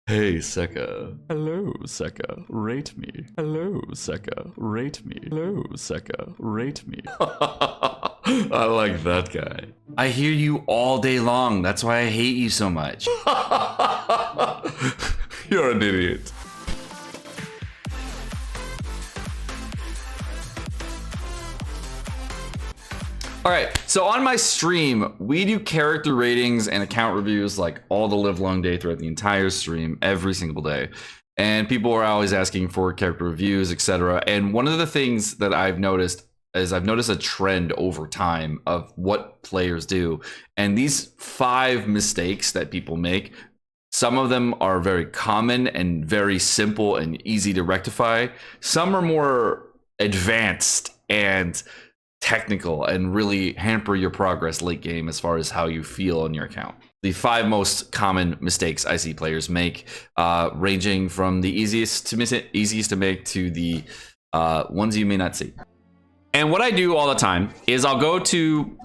Hey, Seka. Hello, Seka. Rate me. Hello, Seka. Rate me. Hello, Seka. Rate me. I like that guy. I hear you all day long. That's why I hate you so much. You're an idiot. All right, so on my stream, we do character ratings and account reviews like all the live long day throughout the entire stream, every single day. And people are always asking for character reviews, etc. And one of the things that I've noticed is I've noticed a trend over time of what players do. And these 5 mistakes that people make, some of them are very common and very simple and easy to rectify. Some are more advanced and technical and really hamper your progress late game as far as how you feel on your account. The 5 most common mistakes I see players make, ranging from the easiest to make to the ones you may not see. And what I do all the time is I'll go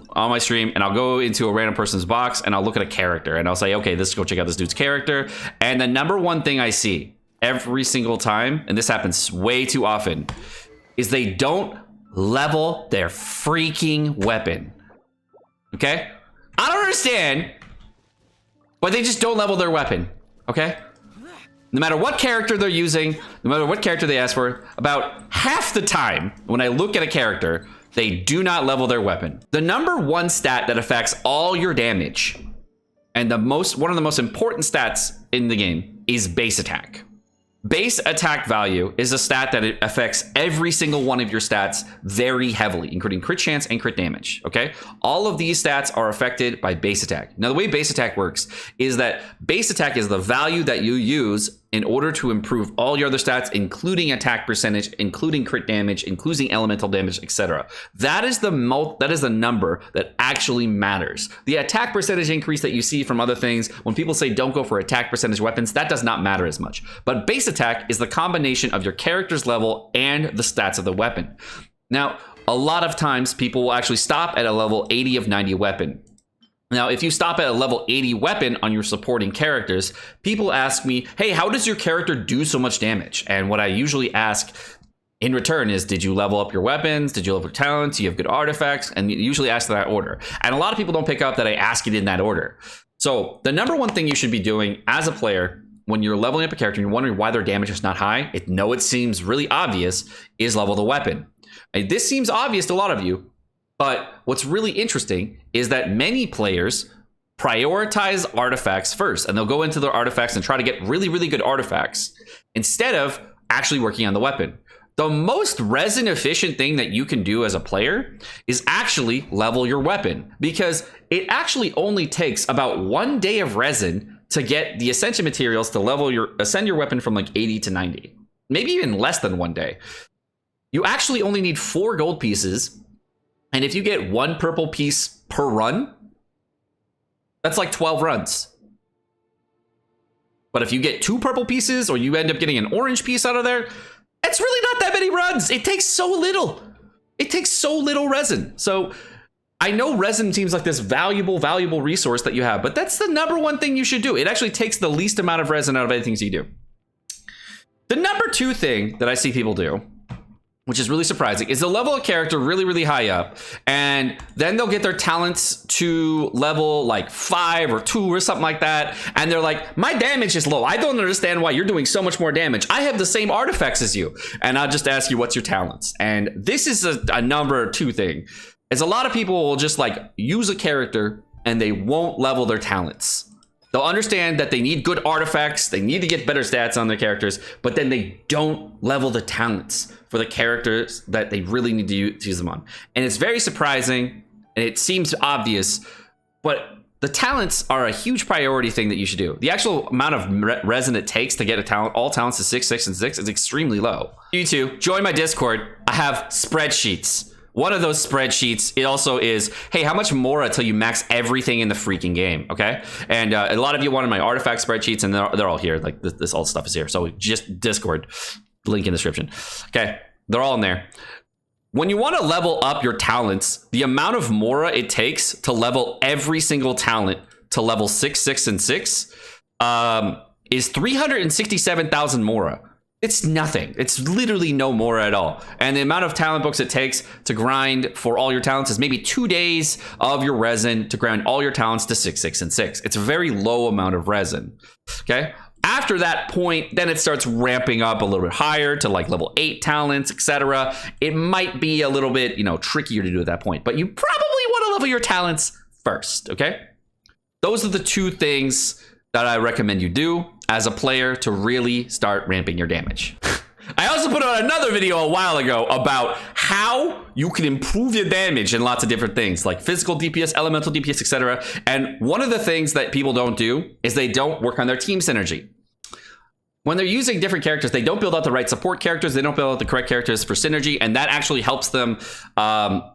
on my stream and I'll go into a random person's box and I'll look at a character and I'll say, okay, let's go check out this dude's character. And the number one thing I see every single time, and this happens way too often, is they don't level their freaking weapon. Okay? I don't understand, but they just don't level their weapon. Okay? No matter what character they're using, no matter what character they ask for, about half the time when I look at a character, they do not level their weapon. The number one stat that affects all your damage, and one of the most important stats in the game, is base attack. Base attack value is a stat that it affects every single one of your stats very heavily, including crit chance and crit damage, okay? All of these stats are affected by base attack. Now, the way base attack works is that base attack is the value that you use in order to improve all your other stats, including attack percentage, including crit damage, including elemental damage, etc. That is the number that actually matters. The attack percentage increase that you see from other things, when people say don't go for attack percentage weapons, that does not matter as much. But base attack is the combination of your character's level and the stats of the weapon. Now, a lot of times people will actually stop at a level 80 of 90 weapon. Now, if you stop at a level 80 weapon on your supporting characters, people ask me, hey, how does your character do so much damage? And what I usually ask in return is, did you level up your weapons? Did you level your talents? Do you have good artifacts? And you usually ask that order. And a lot of people don't pick up that I ask it in that order. So the number one thing you should be doing as a player when you're leveling up a character and you're wondering why their damage is not high, it seems really obvious, is level the weapon. And this seems obvious to a lot of you. But what's really interesting is that many players prioritize artifacts first, and they'll go into their artifacts and try to get really, really good artifacts instead of actually working on the weapon. The most resin efficient thing that you can do as a player is actually level your weapon, because it actually only takes about 1 day of resin to get the ascension materials to ascend your weapon from like 80 to 90, maybe even less than 1 day. You actually only need 4 gold pieces. And if you get 1 purple piece per run, that's like 12 runs. But if you get 2 purple pieces, or you end up getting an orange piece out of there, it's really not that many runs. It takes so little. It takes so little resin. So I know resin seems like this valuable resource that you have, but that's the number one thing you should do. It actually takes the least amount of resin out of anything you do. The number 2 thing that I see people do, which is really surprising, is they'll level a character really, really high up, and then they'll get their talents to level like 5 or 2 or something like that, and they're like, my damage is low. I don't understand why you're doing so much more damage. I have the same artifacts as you. And I'll just ask you, what's your talents? And this is a number 2 thing, is a lot of people will just like use a character and they won't level their talents. They'll understand that they need good artifacts, they need to get better stats on their characters, but then they don't level the talents for the characters that they really need to use them on. And it's very surprising, and it seems obvious, but the talents are a huge priority thing that you should do. The actual amount of resin it takes to get a talent, all talents to 6, 6, and 6, is extremely low. You too, join my Discord. I have spreadsheets. One of those spreadsheets, it also is, hey, how much more until you max everything in the freaking game, okay? And a lot of you wanted my artifact spreadsheets, and they're all here. Like, this all stuff is here. So just Discord, link in the description. Okay, they're all in there. When you want to level up your talents, the amount of mora it takes to level every single talent to level 6, 6, and 6 is 367,000 Mora. It's nothing. It's literally no Mora at all. And the amount of talent books it takes to grind for all your talents is maybe 2 days of your resin to grind all your talents to 6, 6, and 6. It's a very low amount of resin. Okay. After that point, then it starts ramping up a little bit higher to like level 8 talents, etc. It might be a little bit, trickier to do at that point, but you probably want to level your talents first. Okay. Those are the 2 things that I recommend you do as a player to really start ramping your damage. I also put out another video a while ago about how you can improve your damage in lots of different things like physical DPS, elemental DPS, etc. And one of the things that people don't do is they don't work on their team synergy. When they're using different characters, they don't build out the right support characters. They don't build out the correct characters for synergy. And that actually helps them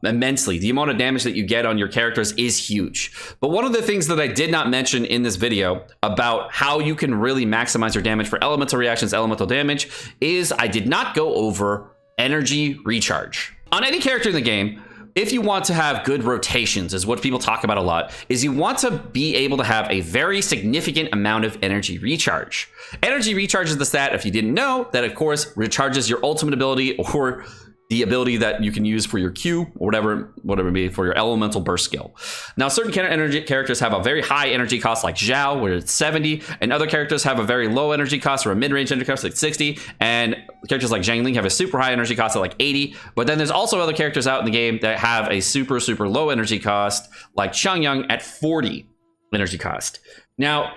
immensely. The amount of damage that you get on your characters is huge. But one of the things that I did not mention in this video about how you can really maximize your damage for elemental reactions, elemental damage, is I did not go over energy recharge. On any character in the game, if you want to have good rotations, is what people talk about a lot, is you want to be able to have a very significant amount of energy recharge. Energy recharge is the stat, if you didn't know, that of course recharges your ultimate ability or the ability that you can use for your Q or whatever it be for your elemental burst skill. Now, certain energy characters have a very high energy cost like Zhao, where it's 70, and other characters have a very low energy cost or a mid-range energy cost like 60, and characters like Zhang Ling have a super high energy cost at like 80, but then there's also other characters out in the game that have a super, super low energy cost like Xiangyang at 40 energy cost. Now,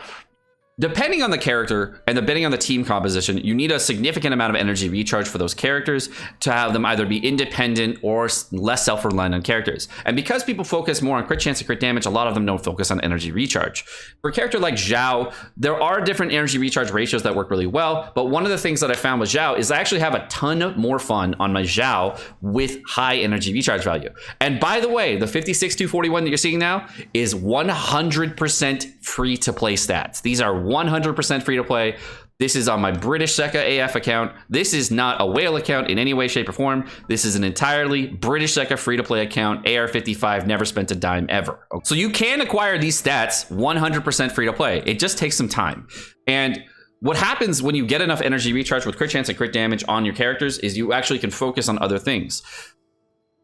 depending on the character and depending on the team composition, you need a significant amount of energy recharge for those characters to have them either be independent or less self-reliant characters. And because people focus more on crit chance and crit damage, a lot of them don't focus on energy recharge. For a character like Zhao, there are different energy recharge ratios that work really well, but one of the things that I found with Zhao is I actually have a ton more fun on my Zhao with high energy recharge value. And by the way, the 56-241 that you're seeing now is 100% free to play stats. These are 100% free to play. This is on my British Seka AF account. This is not a whale account in any way, shape, or form. This is an entirely British Seka free to play account. AR55, never spent a dime ever. So you can acquire these stats 100% free to play. It just takes some time. And what happens when you get enough energy recharge with crit chance and crit damage on your characters is you actually can focus on other things.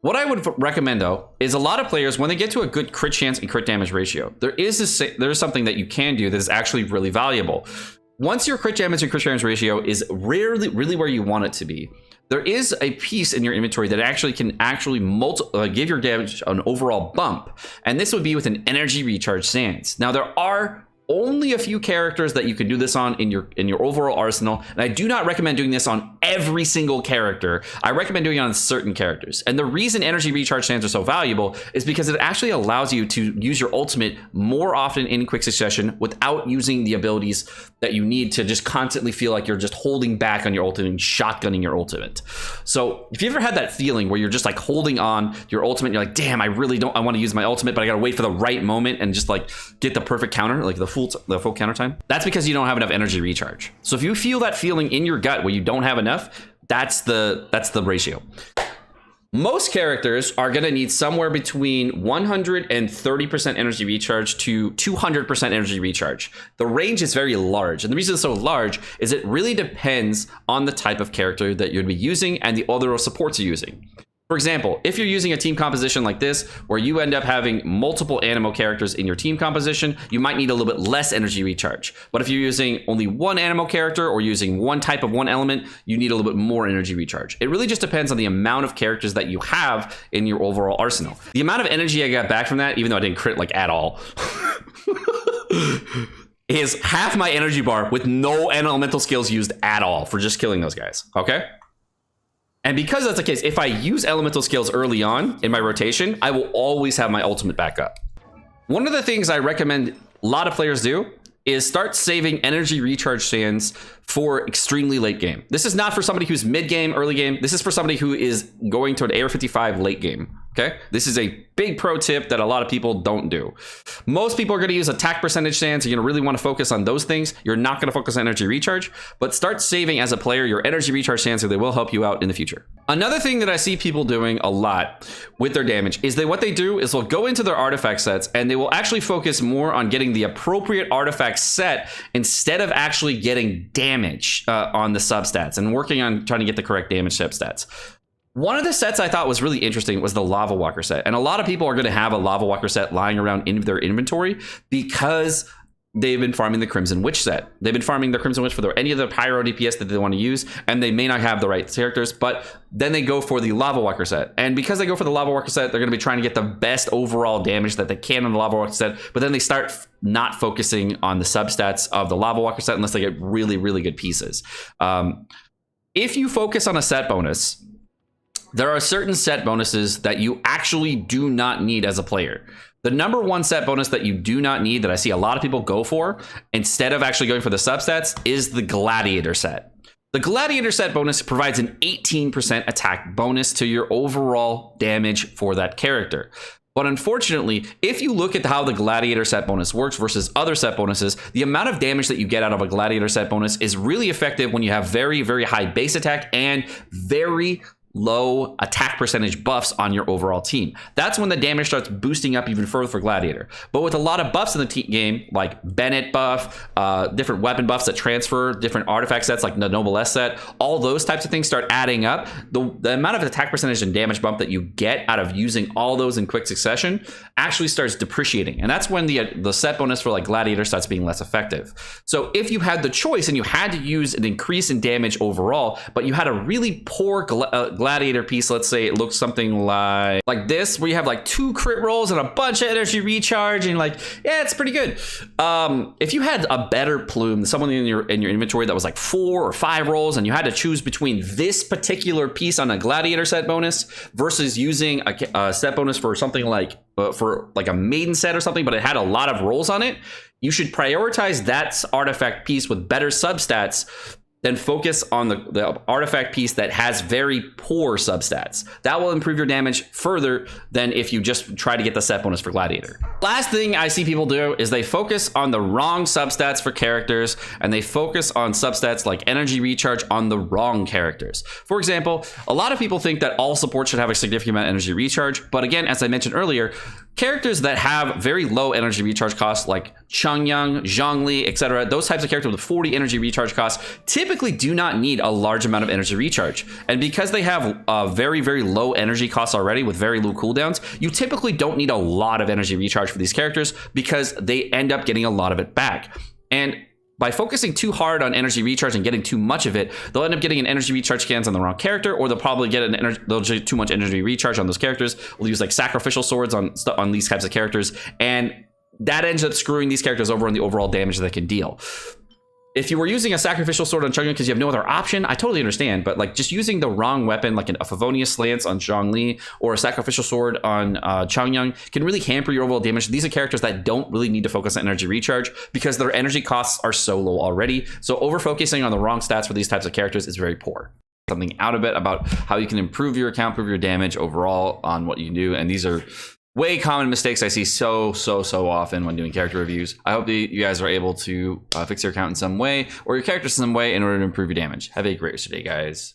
What I would recommend, though, is a lot of players, when they get to a good crit chance and crit damage ratio, there is something that you can do that is actually really valuable. Once your crit damage and crit damage ratio is really where you want it to be, there is a piece in your inventory that actually can give your damage an overall bump. And this would be with an energy recharge stance. Now, there are only a few characters that you can do this on in your overall arsenal, and I do not recommend doing this on every single character. I recommend doing it on certain characters. And the reason energy recharge stands are so valuable is because it actually allows you to use your ultimate more often in quick succession without using the abilities that you need to just constantly feel like you're just holding back on your ultimate and shotgunning your ultimate. So if you ever had that feeling where you're just like holding on your ultimate, you're like, damn, I want to use my ultimate, but I gotta wait for the right moment and just like get the perfect counter, like the full counter time. That's because you don't have enough energy recharge. So if you feel that feeling in your gut where you don't have enough, that's the ratio. Most characters are going to need somewhere between 130% energy recharge to 200% energy recharge. The range is very large, and the reason it's so large is it really depends on the type of character that you'd be using and the other supports you're using. For example, if you're using a team composition like this, where you end up having multiple Animo characters in your team composition, you might need a little bit less energy recharge. But if you're using only one Animo character or using one type of one element, you need a little bit more energy recharge. It really just depends on the amount of characters that you have in your overall arsenal. The amount of energy I got back from that, even though I didn't crit like at all, is half my energy bar with no elemental skills used at all for just killing those guys, okay? And because that's the case, if I use elemental skills early on in my rotation, I will always have my ultimate back up. One of the things I recommend a lot of players do is start saving energy recharge stands for extremely late game. This is not for somebody who's mid game, early game. This is for somebody who is going to an AR55 late game. Okay, this is a big pro tip that a lot of people don't do. Most people are going to use attack percentage stands. You're going to really want to focus on those things. You're not going to focus on energy recharge, but start saving as a player your energy recharge stands, so they will help you out in the future. Another thing that I see people doing a lot with their damage is what they do is they'll go into their artifact sets and they will actually focus more on getting the appropriate artifact set instead of actually getting damage on the substats and working on trying to get the correct damage substats. One of the sets I thought was really interesting was the Lava Walker set. And a lot of people are going to have a Lava Walker set lying around in their inventory because they've been farming the Crimson Witch set. They've been farming the Crimson Witch for any of the Pyro DPS that they want to use, and they may not have the right characters, but then they go for the Lava Walker set. And because they go for the Lava Walker set, they're going to be trying to get the best overall damage that they can on the Lava Walker set, but then they start not focusing on the substats of the Lava Walker set unless they get really, really good pieces. If you focus on a set bonus, there are certain set bonuses that you actually do not need as a player. The number one set bonus that you do not need that I see a lot of people go for instead of actually going for the substats is the Gladiator set. The Gladiator set bonus provides an 18% attack bonus to your overall damage for that character. But unfortunately, if you look at how the Gladiator set bonus works versus other set bonuses, the amount of damage that you get out of a Gladiator set bonus is really effective when you have very, very high base attack and very low attack percentage buffs on your overall team. That's when the damage starts boosting up even further for Gladiator. But with a lot of buffs in the game, like Bennett buff, different weapon buffs that transfer, different artifact sets like the Noblesse set, all those types of things start adding up. The amount of attack percentage and damage bump that you get out of using all those in quick succession actually starts depreciating. And that's when the set bonus for like Gladiator starts being less effective. So if you had the choice and you had to use an increase in damage overall, but you had a really poor Gladiator piece, let's say it looks something like this, where you have like 2 crit rolls and a bunch of energy recharge, and like, yeah, it's pretty good. If you had a better plume, someone in your inventory that was like 4 or 5 rolls, and you had to choose between this particular piece on a Gladiator set bonus versus using a set bonus for something like a maiden set or something, but it had a lot of rolls on it, you should prioritize that artifact piece with better substats then focus on the artifact piece that has very poor substats. That will improve your damage further than if you just try to get the set bonus for Gladiator. Last thing I see people do is they focus on the wrong substats for characters, and they focus on substats like energy recharge on the wrong characters. For example, a lot of people think that all supports should have a significant amount of energy recharge, but again, as I mentioned earlier, characters that have very low energy recharge costs like Chongyang, Zhongli, etc., those types of characters with 40 energy recharge costs typically do not need a large amount of energy recharge. And because they have very, very low energy costs already with very low cooldowns, you typically don't need a lot of energy recharge for these characters because they end up getting a lot of it back. And by focusing too hard on energy recharge and getting too much of it, they'll end up getting an energy recharge scans on the wrong character, or they'll probably get they'll get too much energy recharge on those characters. We'll use like sacrificial swords on these types of characters, and that ends up screwing these characters over on the overall damage they can deal. If you were using a sacrificial sword on Chongyang because you have no other option, I totally understand, but like just using the wrong weapon, like a Favonius Lance on Zhongli or a sacrificial sword on Chongyang, can really hamper your overall damage. These are characters that don't really need to focus on energy recharge because their energy costs are so low already. So over focusing on the wrong stats for these types of characters is very poor. Something out of it about how you can improve your account, improve your damage overall on what you do, and these are way common mistakes I see so often when doing character reviews. I hope that you guys are able to fix your account in some way or your character in some way in order to improve your damage. Have a great rest of your day, guys.